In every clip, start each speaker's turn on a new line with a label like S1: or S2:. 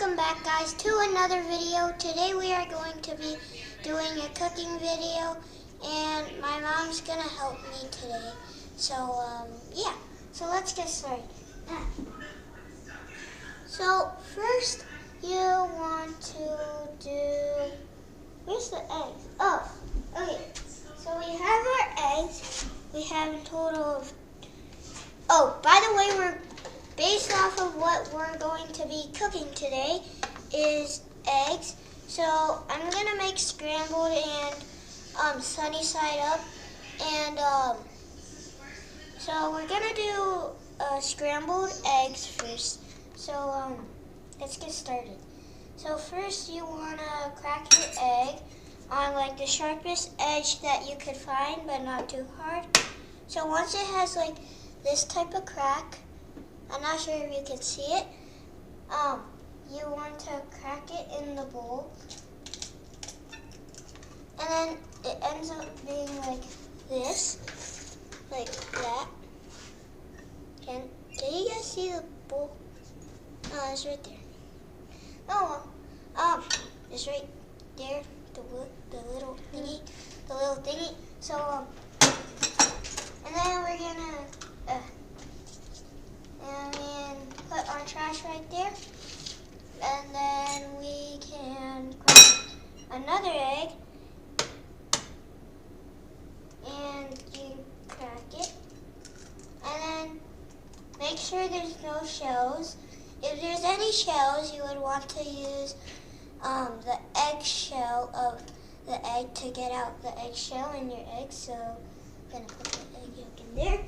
S1: Welcome back, guys, to another video. Today we are going to be doing a cooking video, and my mom's gonna help me today. So yeah, so let's get started. So first you want to do, where's the eggs? Oh, okay, so we have our eggs. We have a total of, oh, by the way, we're based off of what we're going to be cooking today is eggs. So I'm gonna make scrambled and sunny side up, and so we're gonna do scrambled eggs first. So let's get started. So first you wanna crack your egg on like the sharpest edge that you could find, but not too hard. So once it has like this type of crack, I'm not sure if you can see it. You want to crack it in the bowl, and then it ends up being like this, like that. Can you guys see the bowl? Oh, it's right there. Oh, it's right there. The little thingy. So and then we're gonna. And put our trash right there. And then we can crack another egg. And you crack it. And then make sure there's no shells. If there's any shells, you would want to use the egg-shell of the egg to get out the eggshell in your egg. So I'm going to put the egg yolk in there.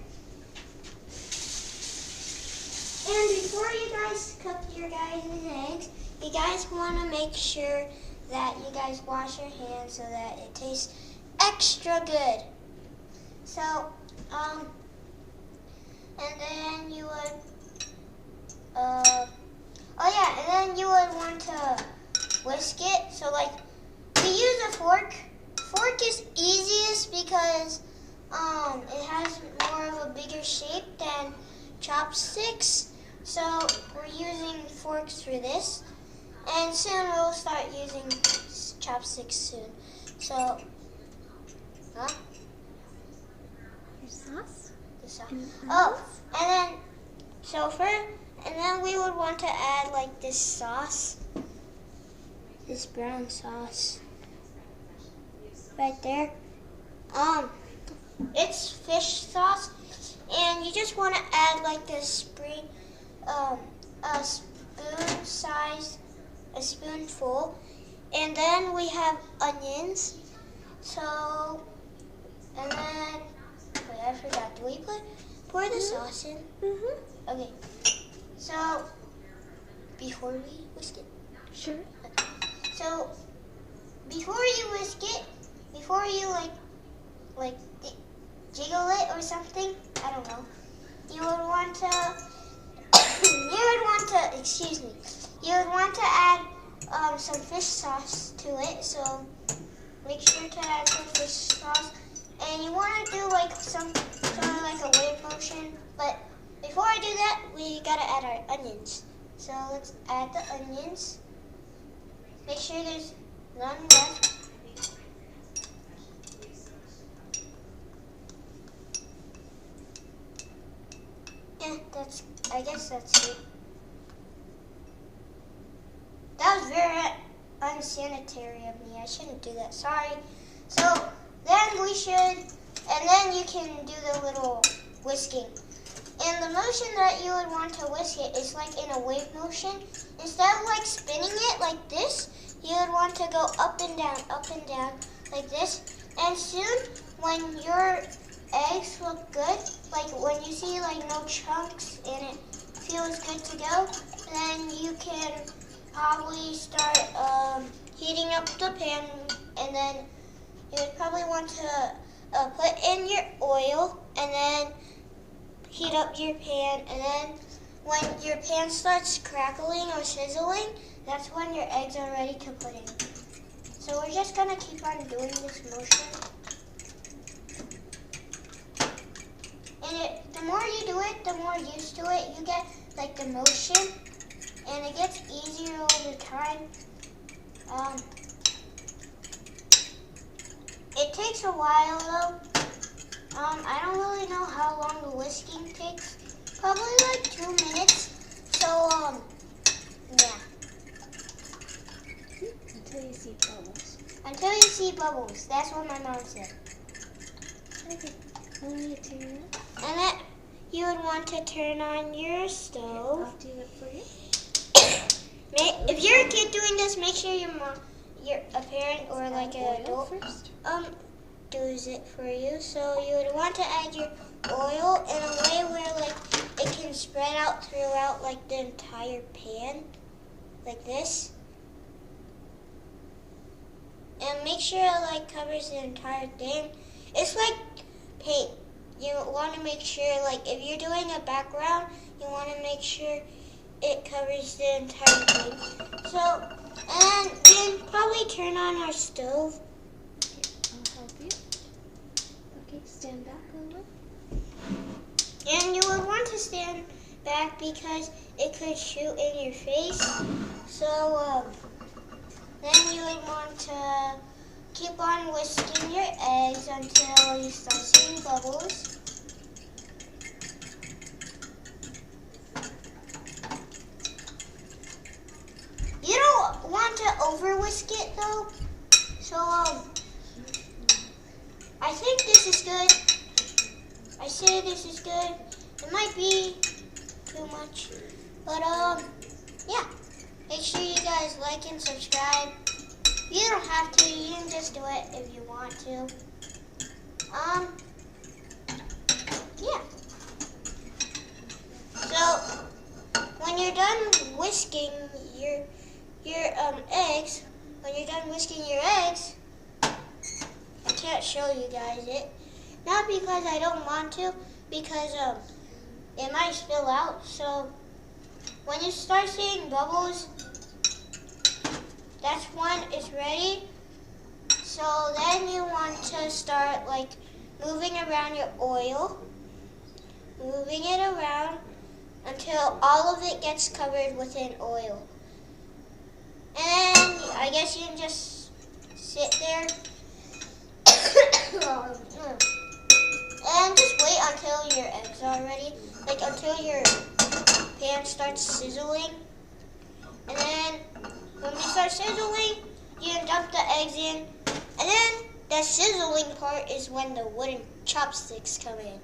S1: And before you guys cook your guys' eggs, you guys want to make sure that you guys wash your hands so that it tastes extra good. So, and then you would, and then you would want to whisk it. So like, we use a fork. Fork is easiest because it has more of a bigger shape than chopsticks. So we're using forks for this, and soon we'll start using chopsticks soon. So,
S2: Your sauce?
S1: The sauce. Oh, and then we would want to add like this sauce, this brown sauce, right there. It's fish sauce, and you just want to add like this a spoonful, and then we have onions. So, and then, wait, I forgot. Do we pour the sauce in?
S2: Mm-hmm.
S1: Okay. So, before we whisk it.
S2: Sure.
S1: So, before you whisk it, before you like jiggle it or something, I don't know, you would want to you would want to add some fish sauce to it. So make sure to add some fish sauce, and you want to do like sort of like a wave motion. But before I do that, we gotta add our onions. So let's add the onions. Make sure there's none left. Yeah, I guess that's it. That was very unsanitary of me. I shouldn't do that. Sorry. So then then you can do the little whisking. And the motion that you would want to whisk it is like in a wave motion. Instead of like spinning it like this, you would want to go up and down like this. And soon, when your eggs look good, like when you see like no chunks and it feels good to go, then you can probably start heating up the pan, and then you would probably want to put in your oil and then heat up your pan, and then when your pan starts crackling or sizzling, that's when your eggs are ready to put in. So we're just gonna keep on doing this motion. And the more you do it, the more used to it. You get like the motion. and it gets easier over time. It takes a while though. I don't really know how long the whisking takes. Probably like 2 minutes. So, yeah.
S2: Until you see bubbles.
S1: Until you see bubbles. That's what my mom said.
S2: Okay. Let me turn it.
S1: And then you would want to turn on your stove.
S2: I'll do it for you.
S1: If you're a kid doing this, make sure your mom, a parent or like an adult
S2: first.
S1: Does it for you. So you would want to add your oil in a way where like it can spread out throughout like the entire pan, like this. And make sure it like covers the entire thing. It's like paint. You want to make sure like if you're doing a background, you want to make sure it covers the entire thing. So, and then probably turn on our stove.
S2: I'll help you. Okay, stand back a little.
S1: And you would want to stand back because it could shoot in your face. So, then you would want to keep on whisking your eggs until you start seeing bubbles. You don't want to over whisk it though. So, I think this is good. I say this is good. It might be too much. But, yeah. Make sure you guys like and subscribe. You don't have to. You can just do it if you want to. Yeah. So, when you're done whisking your eggs, I can't show you guys it. Not because I don't want to, because it might spill out. So when you start seeing bubbles, that's when it's ready. So then you want to start like moving around your oil, moving it around until all of it gets covered within oil. And I guess you can just sit there and just wait until your eggs are ready, like until your pan starts sizzling. And then when they start sizzling, you can dump the eggs in. And then the sizzling part is when the wooden chopsticks come in.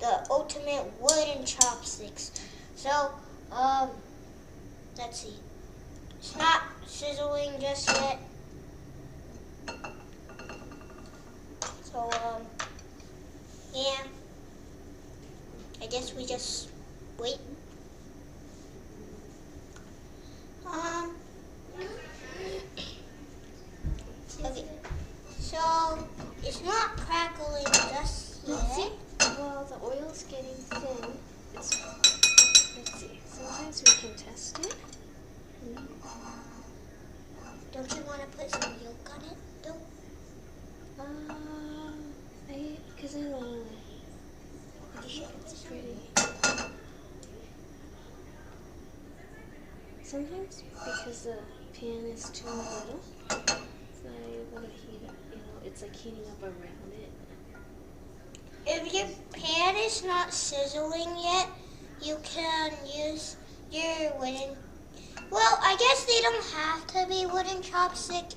S1: The ultimate wooden chopsticks. So, let's see. It's not sizzling just yet. So, yeah. I guess we just wait. Okay. So, it's not crackling just yet.
S2: Let's see. Well, the oil's getting thin. Let's see. Sometimes we can test it.
S1: Don't you want to put some yolk on it, though?
S2: Because I don't know. It's pretty. Sometimes because the pan is too little, it's not able to heat up. You know, it's like heating up around it.
S1: If your pan is not sizzling yet, you can use your wooden. Well, I guess they don't have to be wooden chopsticks,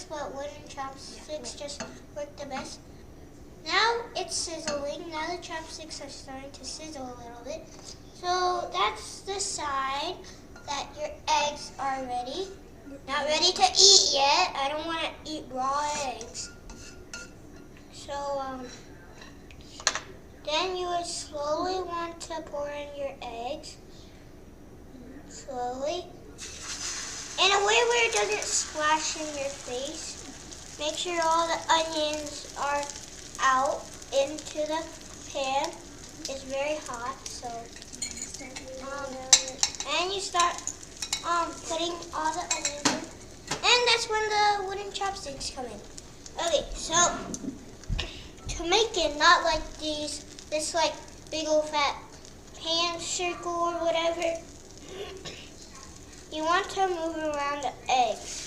S1: but wooden chopsticks just work the best. Now it's sizzling. Now the chopsticks are starting to sizzle a little bit. So that's the sign that your eggs are ready. Not ready to eat yet. I don't want to eat raw eggs. So, then you would slowly want to pour in your eggs. Slowly. In a way where it doesn't splash in your face. Make sure all the onions are out into the pan. It's very hot, so. And you start putting all the onions in. And that's when the wooden chopsticks come in. Okay, so to make it not like this like big old fat pan circle or whatever, you want to move around the eggs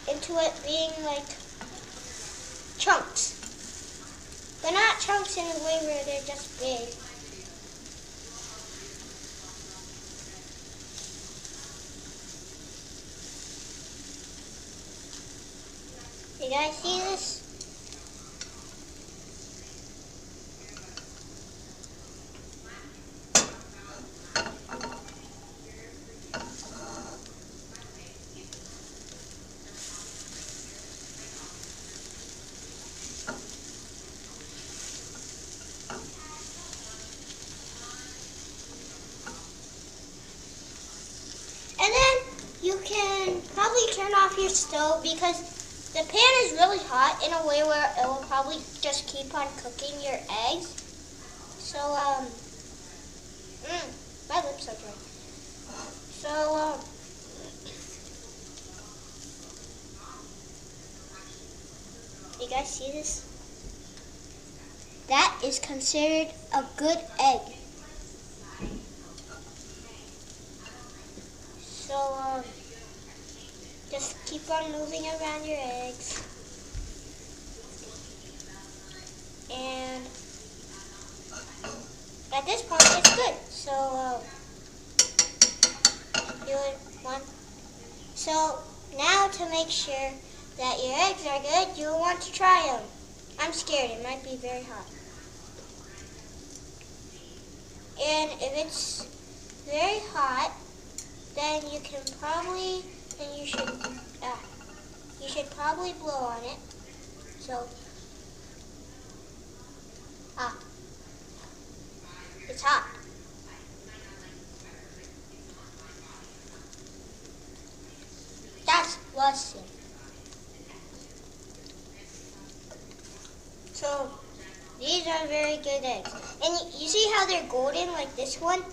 S1: into it being like chunks. They're not chunks in a way where they're just big. You guys see this? And then you can probably turn off your stove because the pan is really hot in a way where it will probably just keep on cooking your eggs. So, my lips are dry. So, you guys see this? That is considered a good egg. So, just keep on moving around your eggs. And at this point, it's good. So, you would want. So, now to make sure that your eggs are good, you will want to try them. I'm scared. It might be very hot. And if it's very hot, then you should probably blow on it. So, it's hot. That's busting. So, these are very good eggs. And you see how they're golden like this one?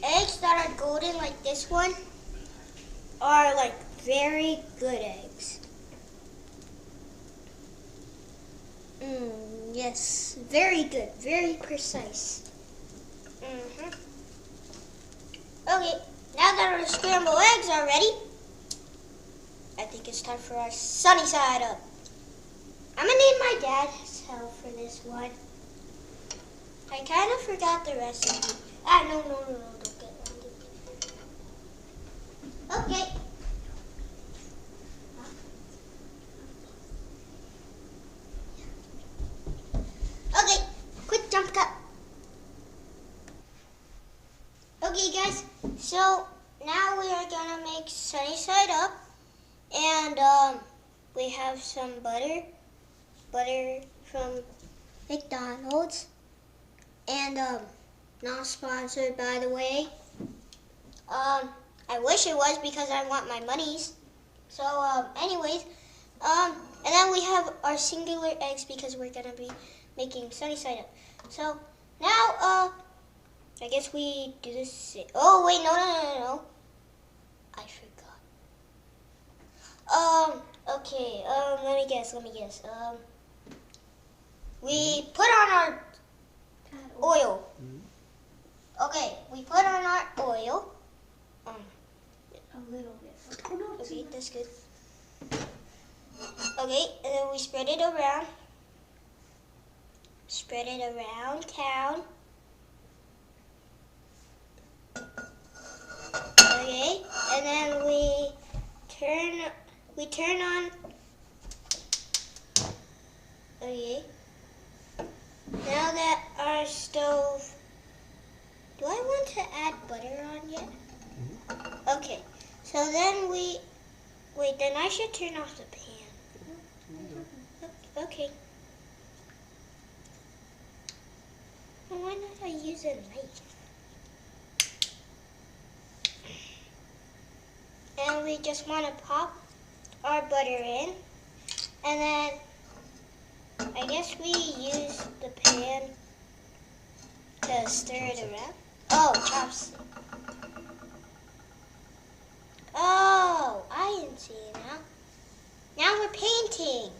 S1: Eggs that are golden like this one are like very good eggs. Yes, very good, very precise. Okay, now that our scrambled eggs are ready, I think it's time for our sunny side up. I'm gonna need my dad's help for this one. I kind of forgot the recipe. No, don't get one. Okay. Okay, quick jump cut. Okay guys, so now we are gonna make sunny side up, and we have some butter from McDonald's, and not sponsored by the way. I wish it was because I want my monies. So anyways, and then we have our singular eggs because we're gonna be making sunny side up. So now I guess we do this. Oh wait, no. I forgot. Okay, let me guess. We put on our oil. Okay, we put on our oil.
S2: A little bit.
S1: Okay, that's good. Okay, and then we spread it around. Spread it around town. Okay, and then we turn on. Okay. Now that our stove, do I want to add butter on yet? Okay, so then then I should turn off the pan. Okay. Well, why not I use a knife? And we just want to pop our butter in, and then I guess we use the pan to stir it around. Oh, chopstick. Oh, I didn't see it now. Now we're painting.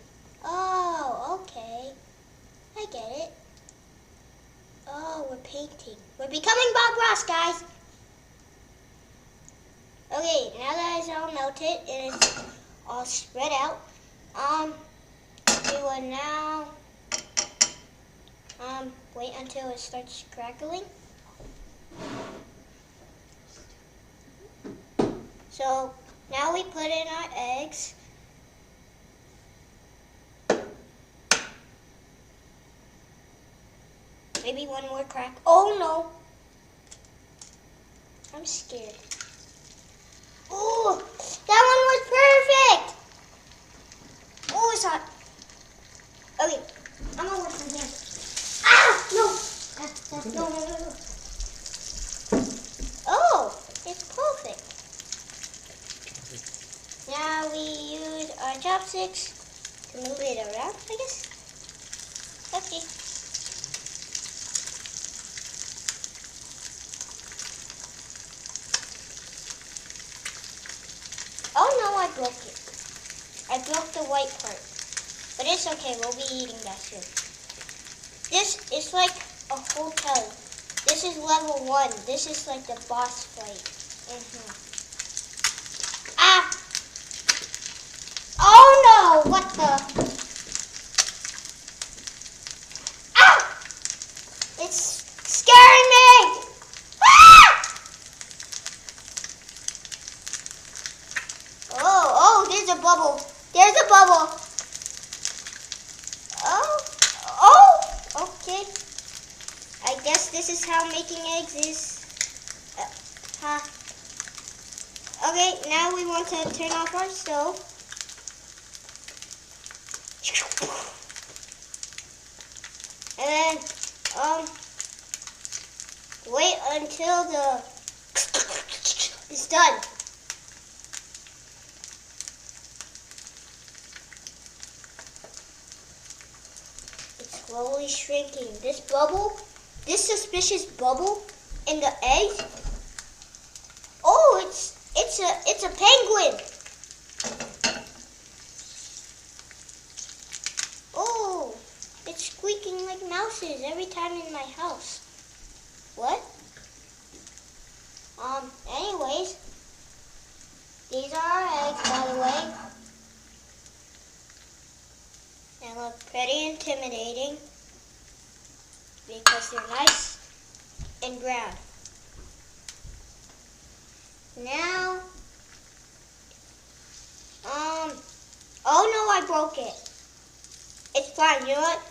S1: Oh, okay. I get it. Oh, we're painting. We're becoming Bob Ross, guys. Okay, now that it's all melted and it's all spread out, we will now wait until it starts crackling. So now we put in our eggs. Maybe one more crack. Oh no! I'm scared. Ooh, that one was perfect! Oh, it's hot. Okay, I'm gonna wash my hands. Ah! No! No. Oh, it's perfect. Now we use our chopsticks to move it around, I guess. Okay. Oh no, I broke it. I broke the white part. But it's okay, we'll be eating that soon. This is like a hotel. This is level 1. This is like the boss fight. Ah! Oh no! What the? Ah! It's scaring me! Ah! Oh, there's a bubble. There's a bubble. Oh, okay. I guess this is how making eggs is. Okay, now we want to turn off our stove. And then, wait until it's done. It's slowly shrinking. This bubble, this suspicious bubble in the egg. Oh, it's a penguin. Oh, it's squeaking like mouses every time in my house. What? Anyways, these are our eggs, by the way. They look pretty intimidating because they're nice and brown. Now, oh no, I broke it. It's fine. You know what?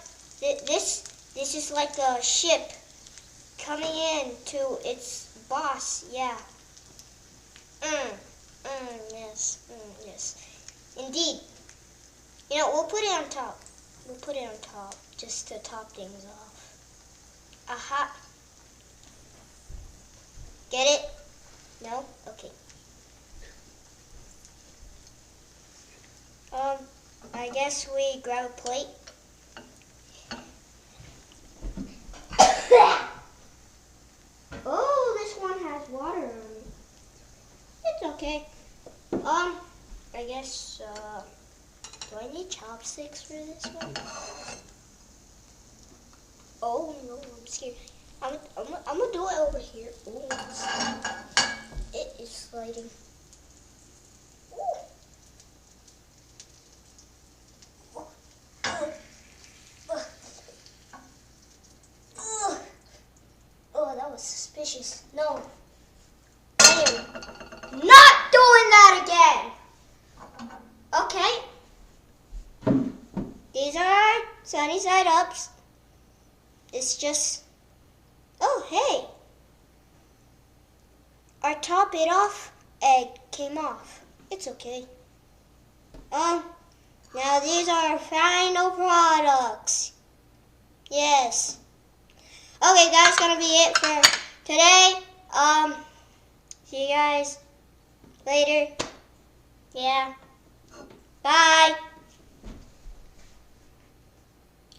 S1: This is like a ship coming in to its boss. Yeah. Yes. Indeed. You know, we'll put it on top. We'll put it on top just to top things off. Aha. Get it? No? Okay. I guess we grab a plate. Oh, this one has water on it. It's okay. I guess, do I need chopsticks for this one? Oh no, I'm scared. I'm gonna do it over here. Oh, it is sliding. Oh, that was suspicious. No, I am not doing that again. Okay. These are our sunny side ups. It's just, oh hey, our top it off egg came off. It's okay. Now these are our final products. Yes. Okay, that's gonna be it for today. See you guys later. Yeah. Bye.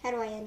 S1: How do I end it?